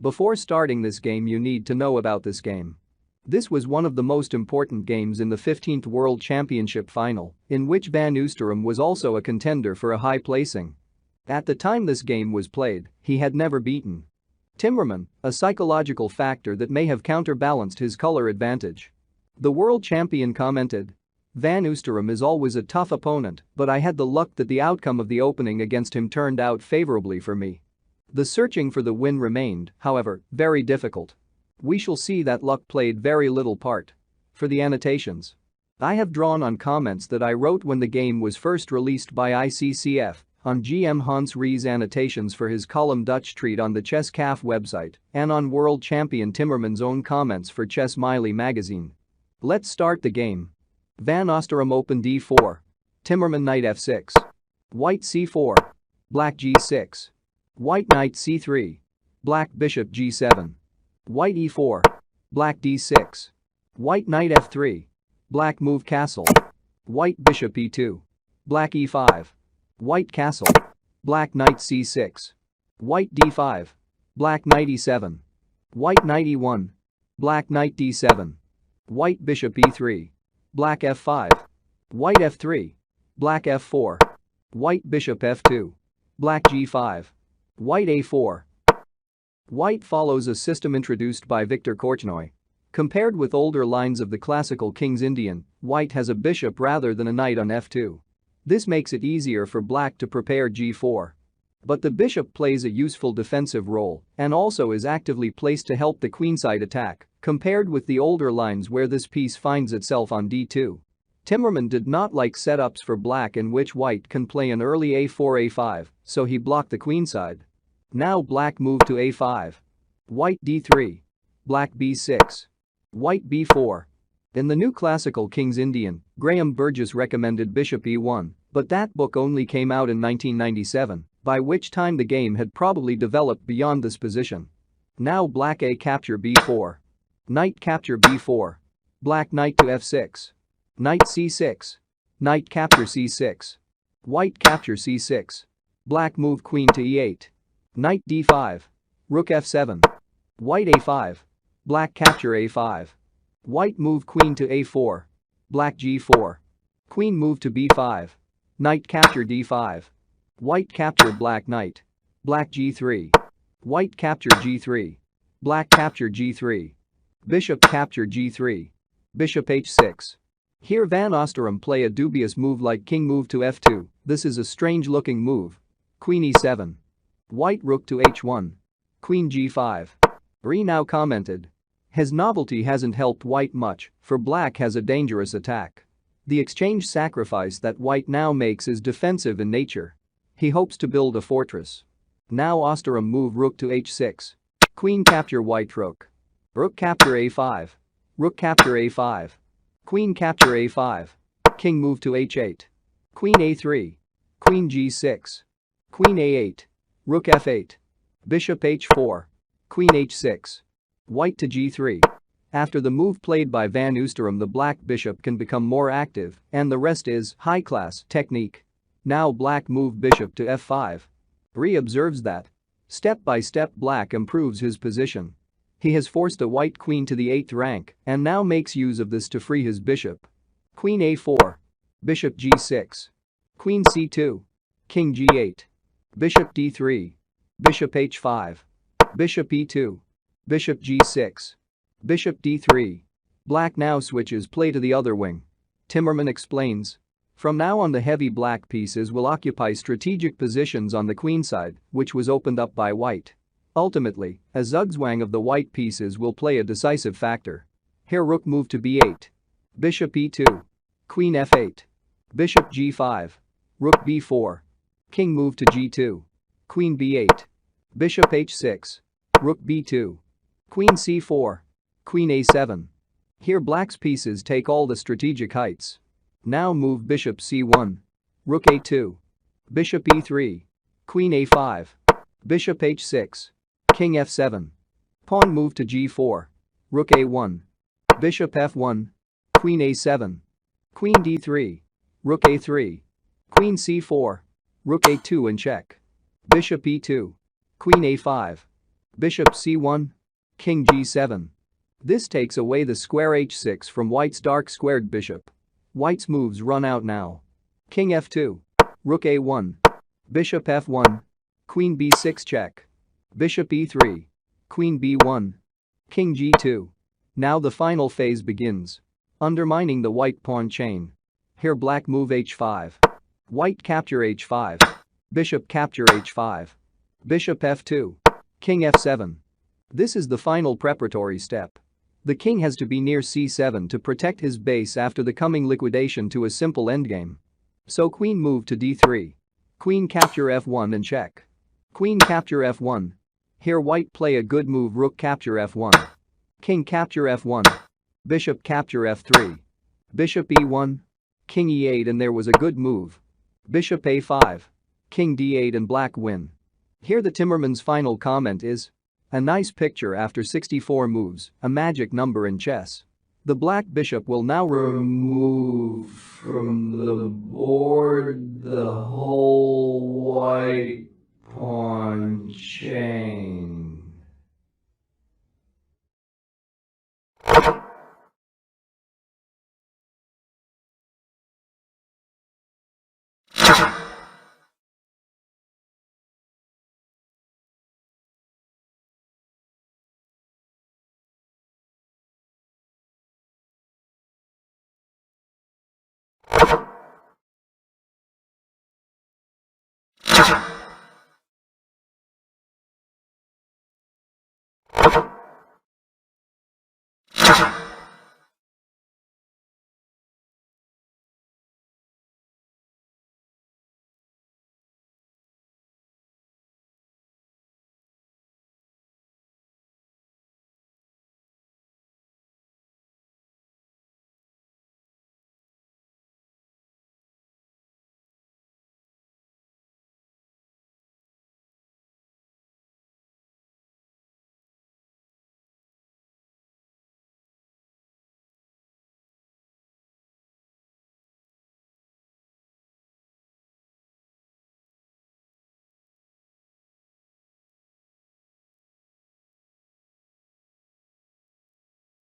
Before starting this game you need to know about this game. This was one of the most important games in the 15th World Championship final, in which Van Oosterom was also a contender for a high placing. At the time this game was played, he had never beaten Timmerman, a psychological factor that may have counterbalanced his color advantage. The world champion commented, "Van Oosterom is always a tough opponent, but I had the luck that the outcome of the opening against him turned out favorably for me. The searching for the win remained, however, very difficult. We shall see that luck played very little part." For the annotations, I have drawn on comments that I wrote when the game was first released by ICCF, on GM Hans Rees' annotations for his column Dutch Treat on the Chess CAF website, and on world champion Timmerman's own comments for Chess Miley magazine. Let's start the game. Van Oosterom open d4. Timmerman knight f6. White c4. Black g6. White knight c3. Black bishop g7. White e4. Black d6. White knight f3. Black move castle. White bishop e2. Black e5. White castle. Black knight c6. White d5. Black knight e7. White knight e1. Black knight d7. White bishop e3. Black f5. White f3. Black f4. White bishop f2. Black g5. White a4. White follows a system introduced by Victor Korchnoi. Compared with older lines of the classical King's Indian, white has a bishop rather than a knight on f2. This makes it easier for black to prepare g4. But the bishop plays a useful defensive role and also is actively placed to help the queenside attack, compared with the older lines where this piece finds itself on d2. Timmerman did not like setups for black in which white can play an early a4-a5, so he blocked the queenside. Now black moved to a5. White d3. Black b6. White b4. In the new classical King's Indian, Graham Burgess recommended bishop e1, but that book only came out in 1997, by which time the game had probably developed beyond this position. Now black a capture b4. Knight capture b4. Black knight to f6. Knight c6. Knight capture c6. White capture c6. Black move queen to e8. Knight d5. Rook f7. White a5. Black capture a5. White move queen to a4. Black g4. Queen move to b5. Knight capture d5. White capture black knight. Black g3. White capture g3. Black capture g3. Bishop capture g3. Bishop h6. Here Van Oosterom play a dubious move like king move to f2. This is a strange looking move. Queen e7. White rook to h1. Queen g5. Re now commented, "His novelty hasn't helped white much, for black has a dangerous attack. The exchange sacrifice that white now makes is defensive in nature. He hopes to build a fortress." Now Oosterom move rook to h6. Queen capture white rook. Rook capture a5. Rook capture a5. Queen capture a5. King move to h8. Queen a3. Queen g6. Queen a8. Rook f8. Bishop h4. Queen h6. White to g3. After the move played by Van Oosterom, the black bishop can become more active, and the rest is high-class technique. Now black move bishop to f5. Re observes that step by step black improves his position. He has forced a white queen to the 8th rank and now makes use of this to free his bishop. Queen a4. Bishop g6. Queen c2. King g8. Bishop d3. Bishop h5. Bishop e2. Bishop g6. Bishop d3. Black now switches play to the other wing. Timmerman explains, "From now on the heavy black pieces will occupy strategic positions on the queenside, which was opened up by white. Ultimately, a zugzwang of the white pieces will play a decisive factor. Here rook move to b8. Bishop e2. Queen f8. Bishop g5. Rook b4. King move to g2. Queen b8. Bishop h6. Rook b2. Queen c4. Queen a7. Here black's pieces take all the strategic heights. Now move bishop c1. Rook a2. Bishop e3. Queen a5. Bishop h6. King f7. Pawn move to g4. Rook a1. Bishop f1. Queen a7. Queen d3. Rook a3. Queen c4. Rook a2 in check. Bishop e2. Queen a5. Bishop c1. King g7. This takes away the square h6 from white's dark squared bishop. White's moves run out now. King f2. Rook a1. Bishop f1. Queen b6 check. Bishop e3. Queen b1. King g2. Now the final phase begins. Undermining the white pawn chain. Here black move h5. White capture h5. Bishop capture h5. Bishop f2. King f7. This is the final preparatory step. The king has to be near c7 to protect his base after the coming liquidation to a simple endgame. So queen move to d3. Queen capture f1 and check. Queen capture f1. Here white play a good move, rook capture f1. King capture f1. Bishop capture f3. Bishop e1. King e8 and there was a good move. Bishop a5. King d8 and black win. Here the Timmerman's final comment is: a nice picture after 64 moves, a magic number in chess. The black bishop will now remove from the board the whole white pawn chain.